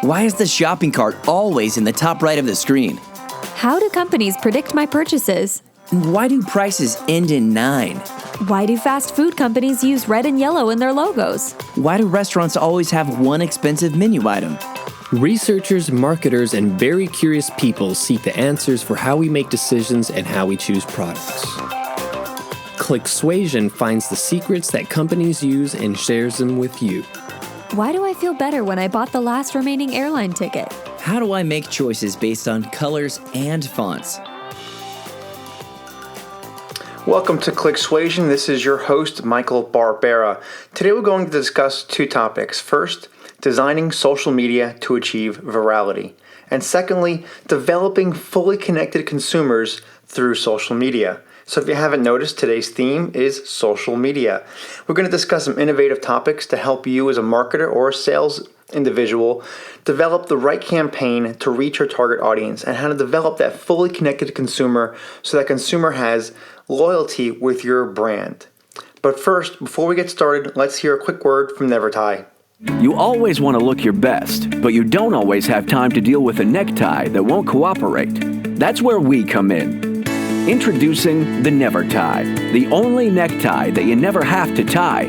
Why is the shopping cart always in the top right of the screen? How do companies predict my purchases? Why do prices end in 9? Why do fast food companies use red and yellow in their logos? Why do restaurants always have one expensive menu item? Researchers, marketers, and very curious people seek the answers for how we make decisions and how we choose products. ClickSuasion finds the secrets that companies use and shares them with you. Why do I feel better when I bought the last remaining airline ticket? How do I make choices based on colors and fonts? Welcome to ClickSuasion. This is your host, Michael Barbera. Today we're going to discuss two topics. First, designing social media to achieve virality. And secondly, developing fully connected consumers through social media. So if you haven't noticed, today's theme is social media. We're going to discuss some innovative topics to help you as a marketer or a sales individual develop the right campaign to reach your target audience and how to develop that fully connected consumer so that consumer has loyalty with your brand. But first, before we get started, let's hear a quick word from Nevertie. You always want to look your best, but you don't always have time to deal with a necktie that won't cooperate. That's where we come in. Introducing the Nevertie, the only necktie that you never have to tie.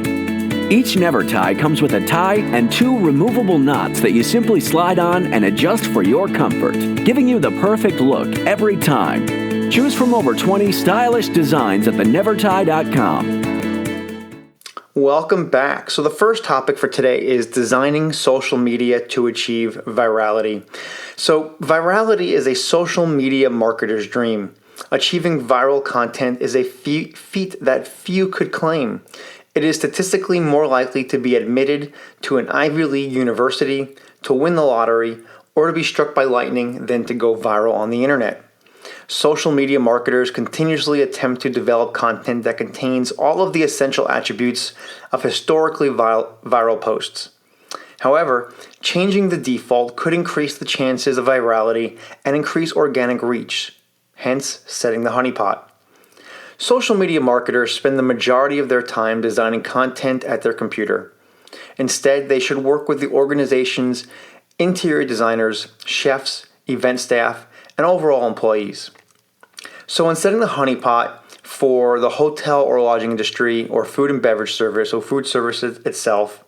Each Nevertie comes with a tie and 2 removable knots that you simply slide on and adjust for your comfort, giving you the perfect look every time. Choose from over 20 stylish designs at thenevertie.com. Welcome back. So the first topic for today is designing social media to achieve virality. So virality is a social media marketer's dream. Achieving viral content is a feat that few could claim. It is statistically more likely to be admitted to an Ivy League university, to win the lottery, or to be struck by lightning than to go viral on the internet. Social media marketers continuously attempt to develop content that contains all of the essential attributes of historically viral posts. However, changing the default could increase the chances of virality and increase organic reach, hence setting the honeypot. Social media marketers spend the majority of their time designing content at their computer. Instead, they should work with the organization's interior designers, chefs, event staff, and overall employees. So when setting the honeypot for the hotel or lodging industry or food and beverage service or food services itself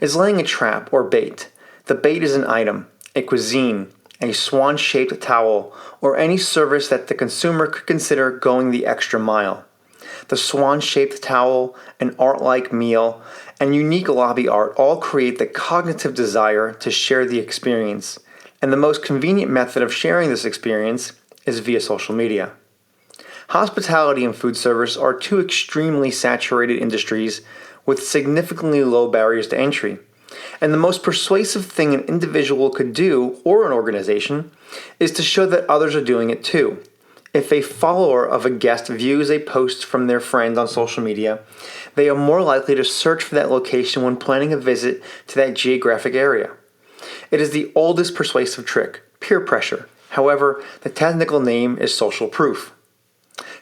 is laying a trap or bait. The bait is an item, a cuisine, a swan-shaped towel, or any service that the consumer could consider going the extra mile. The swan-shaped towel, an art-like meal, and unique lobby art all create the cognitive desire to share the experience. And the most convenient method of sharing this experience is via social media. Hospitality and food service are two extremely saturated industries with significantly low barriers to entry. And the most persuasive thing an individual could do, or an organization, is to show that others are doing it too. If a follower of a guest views a post from their friend on social media, they are more likely to search for that location when planning a visit to that geographic area. It is the oldest persuasive trick, peer pressure. However, the technical name is social proof.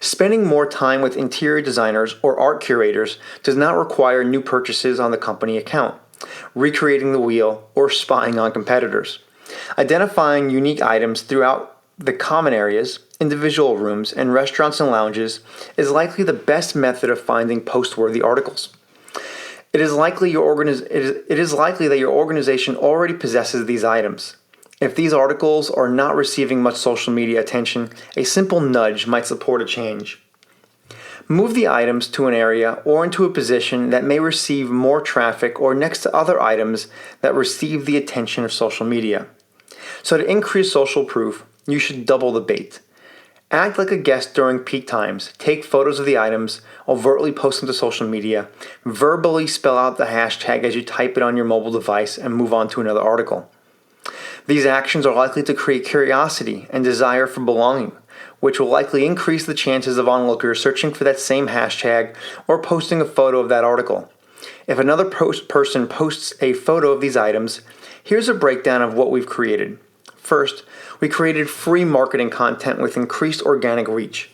Spending more time with interior designers or art curators does not require new purchases on the company account, recreating the wheel, or spying on competitors. Identifying unique items throughout the common areas, individual rooms, and restaurants and lounges is likely the best method of finding post-worthy articles. It is likely that your organization already possesses these items. If these articles are not receiving much social media attention, a simple nudge might support a change. Move the items to an area or into a position that may receive more traffic or next to other items that receive the attention of social media. So to increase social proof, you should double the bait. Act like a guest during peak times. Take photos of the items, overtly post them to social media, verbally spell out the hashtag as you type it on your mobile device, and move on to another article. These actions are likely to create curiosity and desire for belonging, which will likely increase the chances of onlookers searching for that same hashtag or posting a photo of that article. If another person posts a photo of these items, here's a breakdown of what we've created. First, we created free marketing content with increased organic reach.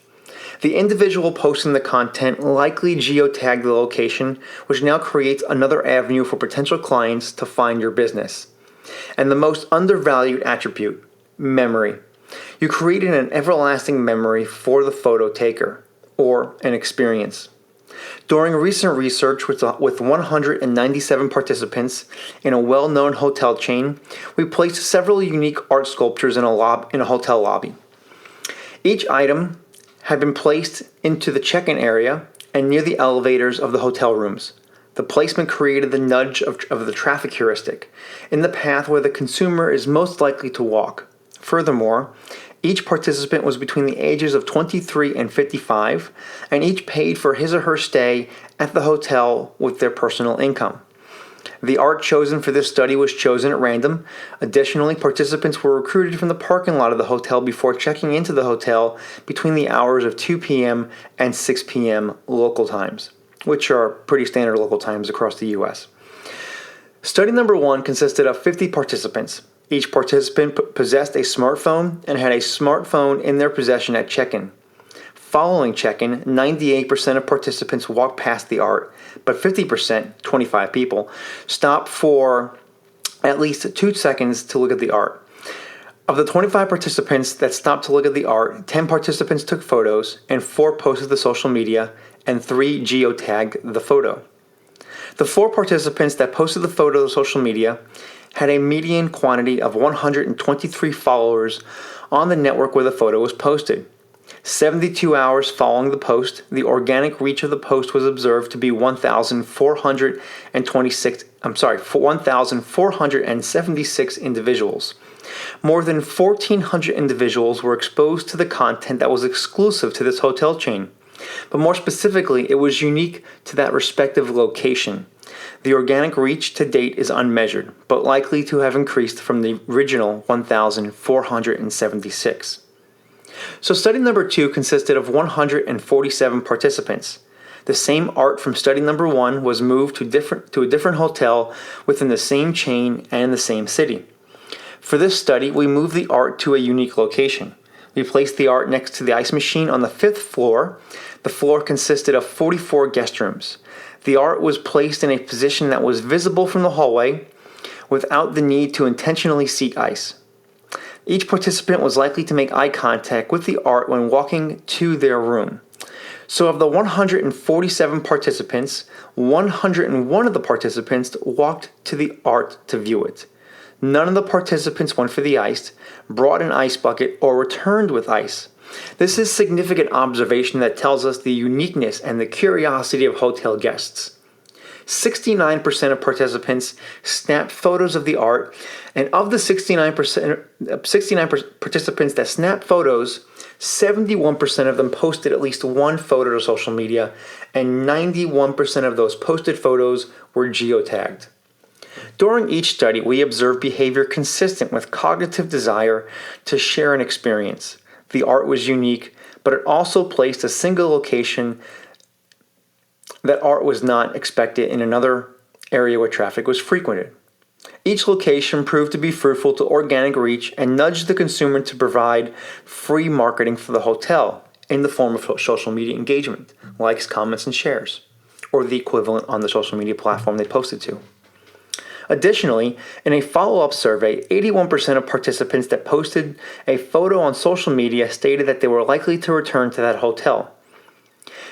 The individual posting the content likely geotagged the location, which now creates another avenue for potential clients to find your business. And the most undervalued attribute, memory. You created an everlasting memory for the photo taker, or an experience. During recent research with 197 participants in a well-known hotel chain, we placed several unique art sculptures in a hotel lobby. Each item had been placed into the check-in area and near the elevators of the hotel rooms. The placement created the nudge of the traffic heuristic in the path where the consumer is most likely to walk. Furthermore, each participant was between the ages of 23 and 55, and each paid for his or her stay at the hotel with their personal income. The art chosen for this study was chosen at random. Additionally, participants were recruited from the parking lot of the hotel before checking into the hotel between the hours of 2 p.m. and 6 p.m. local times, which are pretty standard local times across the U.S. Study number 1 consisted of 50 participants. Each participant possessed a smartphone and had a smartphone in their possession at check-in. Following check-in, 98% of participants walked past the art, but 50%, 25 people, stopped for at least 2 seconds to look at the art. Of the 25 participants that stopped to look at the art, 10 participants took photos, and 4 posted to social media, and 3 geotagged the photo. The 4 participants that posted the photo to social media had a median quantity of 123 followers on the network where the photo was posted. 72 hours following the post, the organic reach of the post was observed to be 1,476 individuals. More than 1,400 individuals were exposed to the content that was exclusive to this hotel chain. But more specifically, it was unique to that respective location. The organic reach to date is unmeasured, but likely to have increased from the original 1,476. So study number 2 consisted of 147 participants. The same art from study number 1 was moved to a different hotel within the same chain and the same city. For this study, we moved the art to a unique location. We placed the art next to the ice machine on the 5th floor. The floor consisted of 44 guest rooms. The art was placed in a position that was visible from the hallway without the need to intentionally seek ice. Each participant was likely to make eye contact with the art when walking to their room. So of the 147 participants, 101 of the participants walked to the art to view it. None of the participants went for the ice, brought an ice bucket, or returned with ice. This is significant observation that tells us the uniqueness and the curiosity of hotel guests. 69% of participants snapped photos of the art, and of the 69 participants that snapped photos, 71% of them posted at least one photo to social media, and 91% of those posted photos were geotagged. During each study, we observed behavior consistent with cognitive desire to share an experience. The art was unique, but it also placed a single location that art was not expected in another area where traffic was frequented. Each location proved to be fruitful to organic reach and nudged the consumer to provide free marketing for the hotel in the form of social media engagement, likes, comments, and shares, or the equivalent on the social media platform they posted to. Additionally, in a follow-up survey, 81% of participants that posted a photo on social media stated that they were likely to return to that hotel.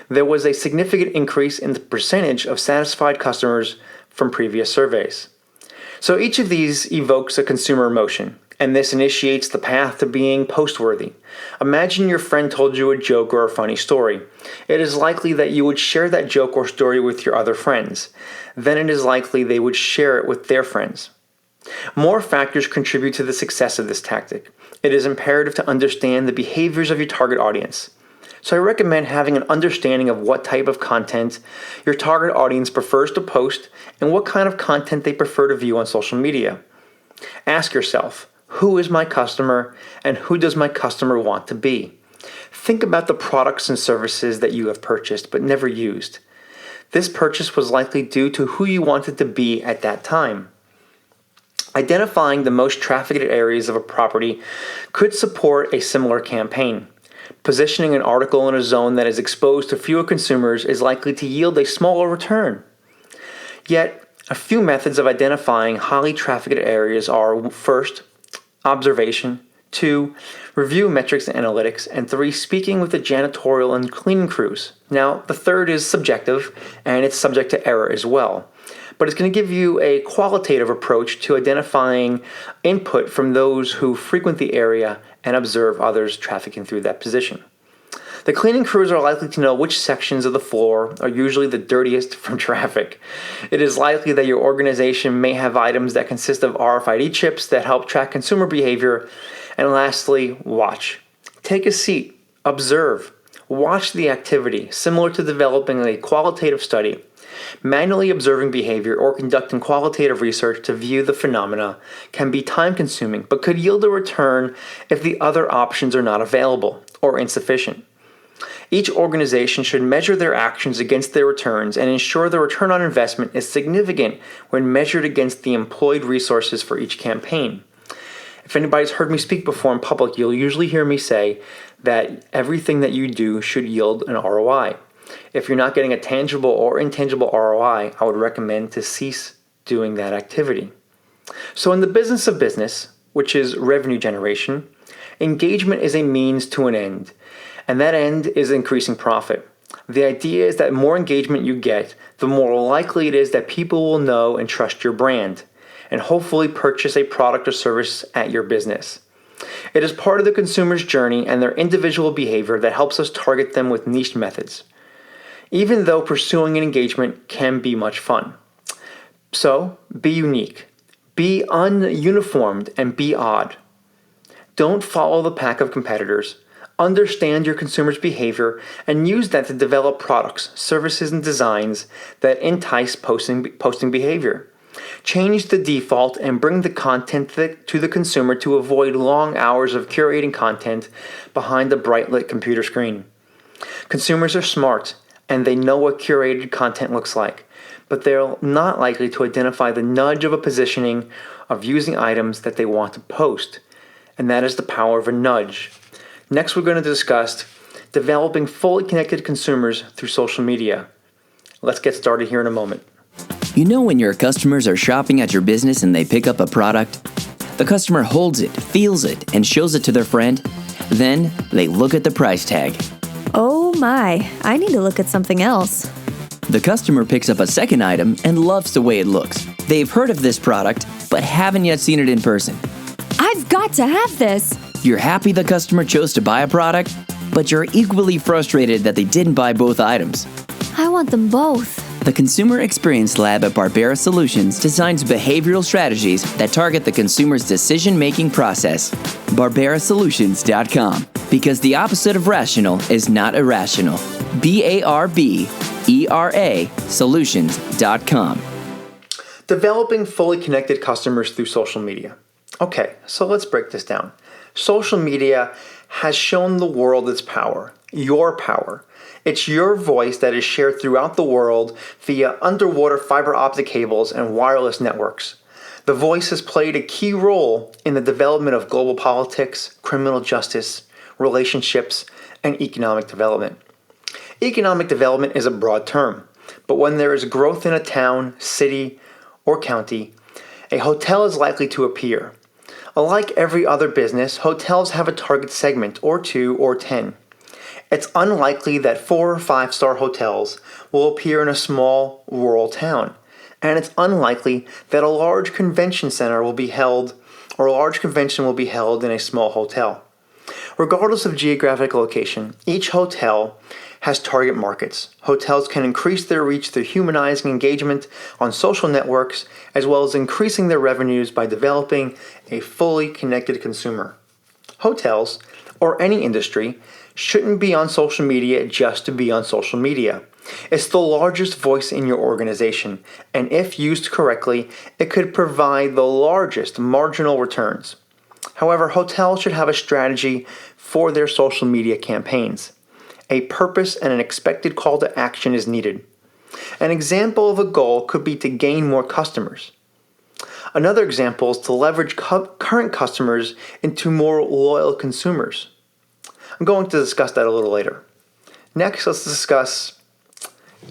There was a significant increase in the percentage of satisfied customers from previous surveys. So each of these evokes a consumer emotion, and this initiates the path to being post-worthy. Imagine your friend told you a joke or a funny story. It is likely that you would share that joke or story with your other friends. Then it is likely they would share it with their friends. More factors contribute to the success of this tactic. It is imperative to understand the behaviors of your target audience. So I recommend having an understanding of what type of content your target audience prefers to post and what kind of content they prefer to view on social media. Ask yourself, who is my customer and who does my customer want to be? Think about the products and services that you have purchased but never used. This purchase was likely due to who you wanted to be at that time. Identifying the most trafficked areas of a property could support a similar campaign. Positioning an article in a zone that is exposed to fewer consumers is likely to yield a smaller return. Yet, A few methods of identifying highly trafficked areas are: first, observation; two, review metrics and analytics; and three, speaking with the janitorial and cleaning crews. Now, the third is subjective, and it's subject to error as well. But it's going to give you a qualitative approach to identifying input from those who frequent the area and observe others trafficking through that position. The cleaning crews are likely to know which sections of the floor are usually the dirtiest from traffic. It is likely that your organization may have items that consist of RFID chips that help track consumer behavior. And lastly, watch. Take a seat, observe, watch the activity, similar to developing a qualitative study. Manually observing behavior or conducting qualitative research to view the phenomena can be time-consuming, but could yield a return if the other options are not available or insufficient. Each organization should measure their actions against their returns and ensure the return on investment is significant when measured against the employed resources for each campaign. If anybody's heard me speak before in public, you'll usually hear me say that everything that you do should yield an ROI. If you're not getting a tangible or intangible ROI, I would recommend to cease doing that activity. So in the business of business, which is revenue generation, engagement is a means to an end, and that end is increasing profit. The idea is that the more engagement you get, the more likely it is that people will know and trust your brand, and hopefully purchase a product or service at your business. It is part of the consumer's journey and their individual behavior that helps us target them with niche methods, even though pursuing an engagement can be much fun. So, be unique, be ununiformed, and be odd. Don't follow the pack of competitors. Understand your consumer's behavior and use that to develop products, services, and designs that entice posting behavior. Change the default and bring the content to the consumer to avoid long hours of curating content behind a bright lit computer screen. Consumers are smart and they know what curated content looks like, but they're not likely to identify the nudge of a positioning of using items that they want to post, and that is the power of a nudge. Next, we're going to discuss developing fully connected consumers through social media. Let's get started here in a moment. You know when your customers are shopping at your business and they pick up a product? The customer holds it, feels it, and shows it to their friend. Then they look at the price tag. Oh my, I need to look at something else. The customer picks up a second item and loves the way it looks. They've heard of this product, but haven't yet seen it in person. I've got to have this. You're happy the customer chose to buy a product, but you're equally frustrated that they didn't buy both items. I want them both. The Consumer Experience Lab at Barbera Solutions designs behavioral strategies that target the consumer's decision-making process. BarberaSolutions.com. Because the opposite of rational is not irrational. BARBERA Solutions.com. Developing fully connected customers through social media. Okay, so let's break this down. Social media has shown the world its power, your power. It's your voice that is shared throughout the world via underwater fiber optic cables and wireless networks. The voice has played a key role in the development of global politics, criminal justice, relationships, and economic development. Economic development is a broad term, but when there is growth in a town, city, or county, a hotel is likely to appear. Unlike every other business, hotels have a target segment, or 2 or 10. It's unlikely that 4 or 5-star hotels will appear in a small rural town, and it's unlikely that a large convention center will be held, or a large convention will be held in a small hotel. Regardless of geographic location, each hotel has target markets. Hotels can increase their reach through humanizing engagement on social networks, as well as increasing their revenues by developing a fully connected consumer. Hotels, or any industry, shouldn't be on social media just to be on social media. It's the largest voice in your organization, and if used correctly, it could provide the largest marginal returns. However, hotels should have a strategy for their social media campaigns. A purpose and an expected call to action is needed. An example of a goal could be to gain more customers. Another example is to leverage current customers into more loyal consumers. I'm going to discuss that a little later. Next, let's discuss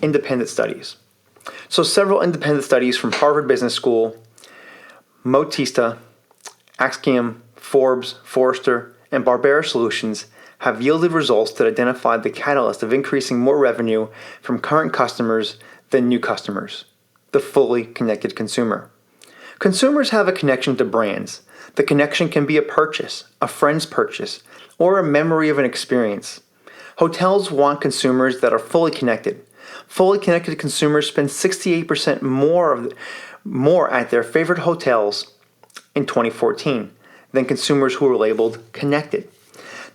independent studies. So several independent studies from Harvard Business School, Motista, Axiom, Forbes, Forrester, and Barbera Solutions have yielded results that identified the catalyst of increasing more revenue from current customers than new customers: the fully connected consumer. Consumers have a connection to brands. The connection can be a purchase, a friend's purchase, or a memory of an experience. Hotels want consumers that are fully connected. Fully connected consumers spend 68% more at their favorite hotels in 2014 than consumers who are labeled connected.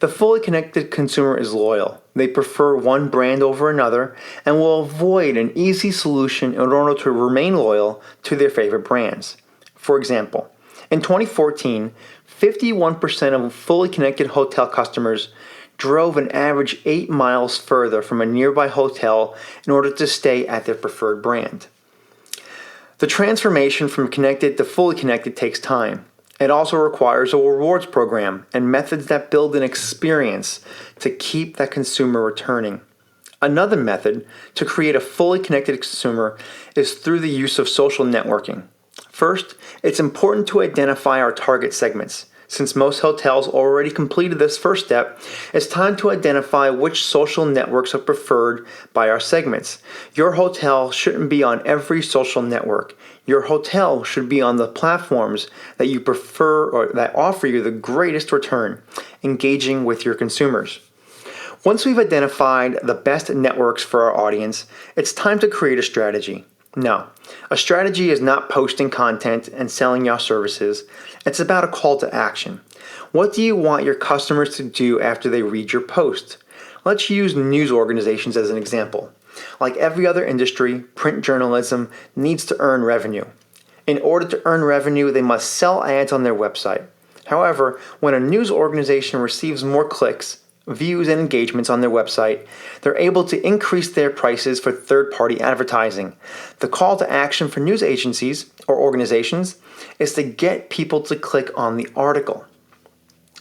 The fully connected consumer is loyal. They prefer one brand over another and will avoid an easy solution in order to remain loyal to their favorite brands. For example, in 2014, 51% of fully connected hotel customers drove an average 8 miles further from a nearby hotel in order to stay at their preferred brand. The transformation from connected to fully connected takes time. It also requires a rewards program and methods that build an experience to keep that consumer returning. Another method to create a fully connected consumer is through the use of social networking. First, it's important to identify our target segments. Since most hotels already completed this first step, it's time to identify which social networks are preferred by our segments. Your hotel shouldn't be on every social network. Your hotel should be on the platforms that you prefer or that offer you the greatest return, engaging with your consumers. Once we've identified the best networks for our audience, it's time to create a strategy. No, a strategy is not posting content and selling your services. It's about a call to action. What do you want your customers to do after they read your post? Let's use news organizations as an example. Like every other industry, print journalism needs to earn revenue. In order to earn revenue, they must sell ads on their website. However, when a news organization receives more clicks, views, and engagements on their website, they're able to increase their prices for third-party advertising. The call to action for news agencies or organizations is to get people to click on the article.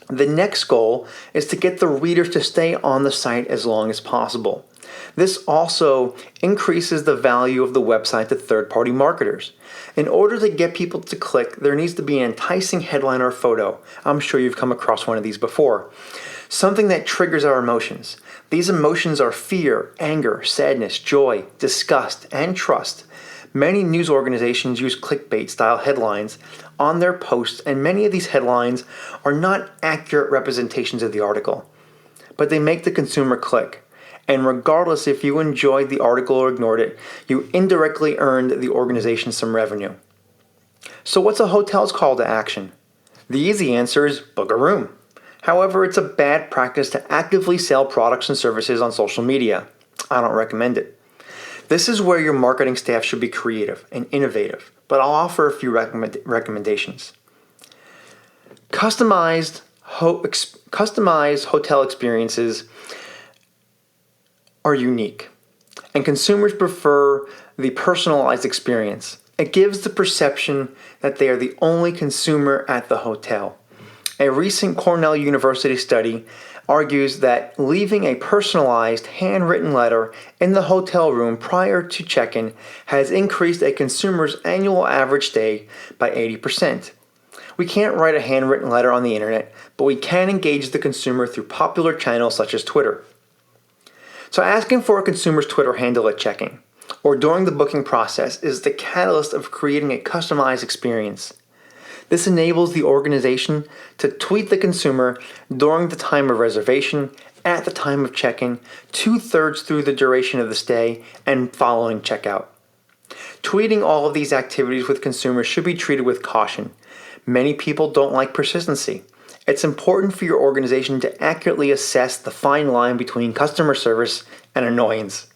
The next goal is to get the readers to stay on the site as long as possible. This also increases the value of the website to third-party marketers. In order to get people to click, there needs to be an enticing headline or photo. I'm sure you've come across one of these before. Something that triggers our emotions. These emotions are fear, anger, sadness, joy, disgust, and trust. Many news organizations use clickbait-style headlines on their posts, and many of these headlines are not accurate representations of the article, but they make the consumer click. And regardless if you enjoyed the article or ignored it, you indirectly earned the organization some revenue. So what's a hotel's call to action? The easy answer is book a room. However, it's a bad practice to actively sell products and services on social media. I don't recommend it. This is where your marketing staff should be creative and innovative, but I'll offer a few recommendations. Customized hotel experiences are unique, and consumers prefer the personalized experience. It gives the perception that they are the only consumer at the hotel. A recent Cornell University study argues that leaving a personalized handwritten letter in the hotel room prior to check-in has increased a consumer's annual average stay by 80%. We can't write a handwritten letter on the internet, but we can engage the consumer through popular channels such as Twitter. So asking for a consumer's Twitter handle at check-in or during the booking process is the catalyst of creating a customized experience. This enables the organization to tweet the consumer during the time of reservation, at the time of check-in, 2/3 through the duration of the stay, and following checkout. Tweeting all of these activities with consumers should be treated with caution. Many people don't like persistency. It's important for your organization to accurately assess the fine line between customer service and annoyance.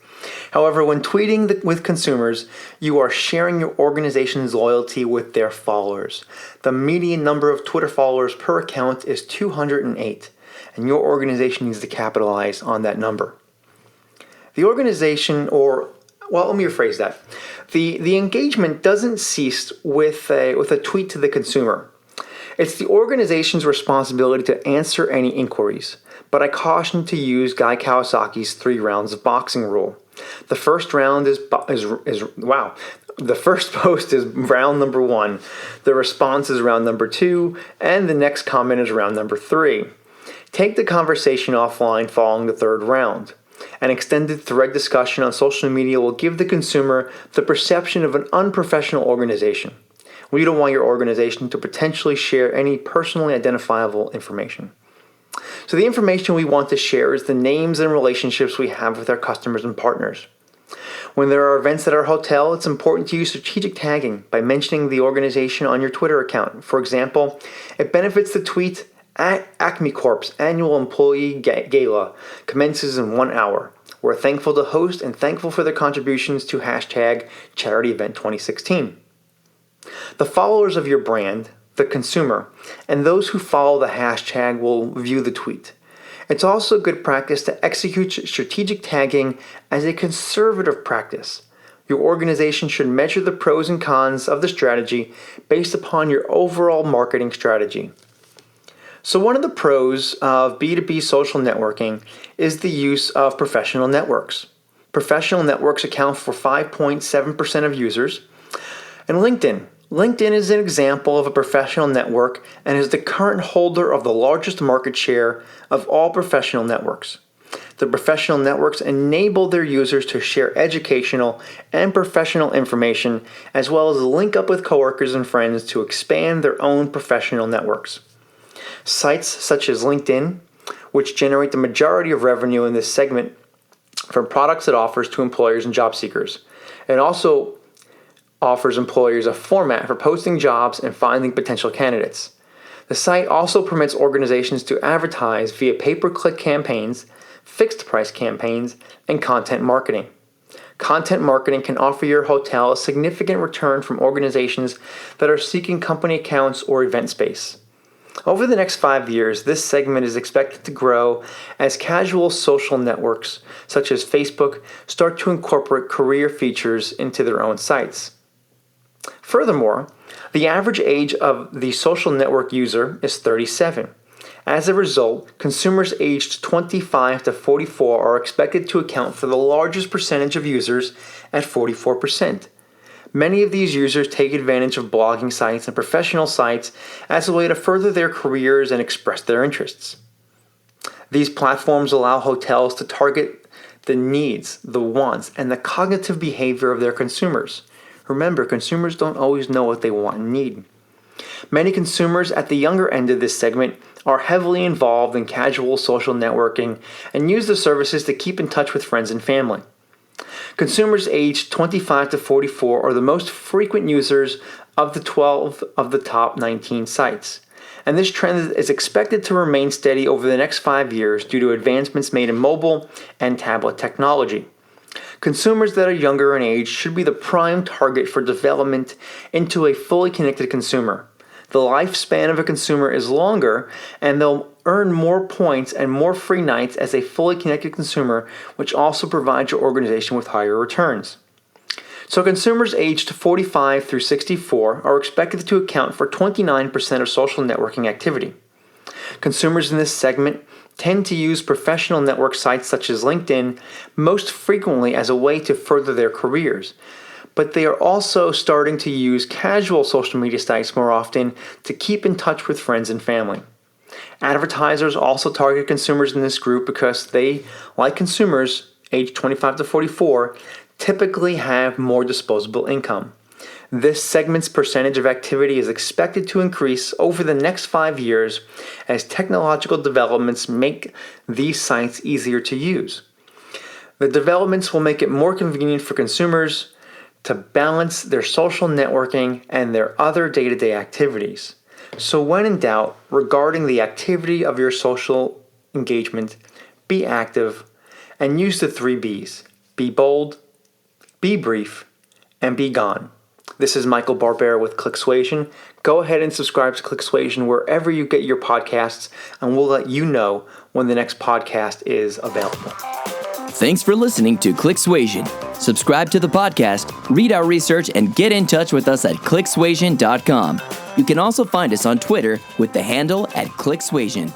However, when tweeting with consumers, you are sharing your organization's loyalty with their followers. The median number of Twitter followers per account is 208, and your organization needs to capitalize on that number. The organization, let me rephrase that. The engagement doesn't cease with a tweet to the consumer. It's the organization's responsibility to answer any inquiries, but I caution to use Guy Kawasaki's 3 rounds of boxing rule. The first round is wow. The first post is round number 1. The response is round number 2, and the next comment is round number 3. Take the conversation offline following the third round. An extended thread discussion on social media will give the consumer the perception of an unprofessional organization. We don't want your organization to potentially share any personally identifiable information. So the information we want to share is the names and relationships we have with our customers and partners. When there are events at our hotel, it's important to use strategic tagging by mentioning the organization on your Twitter account. For example, it benefits to tweet at Acme Corp's annual employee gala commences in 1 hour. We're thankful to host and thankful for their contributions to #CharityEvent2016. The followers of your brand, the consumer, and those who follow the hashtag will view the tweet. It's also good practice to execute strategic tagging as a conservative practice. Your organization should measure the pros and cons of the strategy based upon your overall marketing strategy. So one of the pros of B2B social networking is the use of professional networks. Professional networks account for 5.7% of users. And LinkedIn is an example of a professional network and is the current holder of the largest market share of all professional networks. The professional networks enable their users to share educational and professional information, as well as link up with coworkers and friends to expand their own professional networks. Sites such as LinkedIn, which generate the majority of revenue in this segment from products it offers to employers and job seekers. It also offers employers a format for posting jobs and finding potential candidates. The site also permits organizations to advertise via pay-per-click campaigns, fixed-price campaigns, and content marketing. Content marketing can offer your hotel a significant return from organizations that are seeking company accounts or event space. Over the next 5 years, this segment is expected to grow as casual social networks, such as Facebook, start to incorporate career features into their own sites. Furthermore, the average age of the social network user is 37. As a result, consumers aged 25 to 44 are expected to account for the largest percentage of users at 44%. Many of these users take advantage of blogging sites and professional sites as a way to further their careers and express their interests. These platforms allow hotels to target the needs, the wants, and the cognitive behavior of their consumers. Remember, consumers don't always know what they want and need. Many consumers at the younger end of this segment are heavily involved in casual social networking and use the services to keep in touch with friends and family. Consumers aged 25 to 44 are the most frequent users of the 12 of the top 19 sites. And this trend is expected to remain steady over the next 5 years due to advancements made in mobile and tablet technology. Consumers that are younger in age should be the prime target for development into a fully connected consumer. The lifespan of a consumer is longer, and they'll earn more points and more free nights as a fully connected consumer, which also provides your organization with higher returns. So consumers aged 45 through 64 are expected to account for 29% of social networking activity. Consumers in this segment tend to use professional network sites such as LinkedIn most frequently as a way to further their careers. But they are also starting to use casual social media sites more often to keep in touch with friends and family. Advertisers also target consumers in this group because they, like consumers aged 25 to 44, typically have more disposable income. This segment's percentage of activity is expected to increase over the next 5 years as technological developments make these sites easier to use. The developments will make it more convenient for consumers to balance their social networking and their other day-to-day activities. So when in doubt regarding the activity of your social engagement, be active and use the 3 B's. Be bold, be brief, and be gone. This is Michael Barbera with ClickSuasion. Go ahead and subscribe to ClickSuasion wherever you get your podcasts, and we'll let you know when the next podcast is available. Thanks for listening to ClickSuasion. Subscribe to the podcast, read our research, and get in touch with us at clicksuasion.com. You can also find us on Twitter with the handle @ClickSuasion.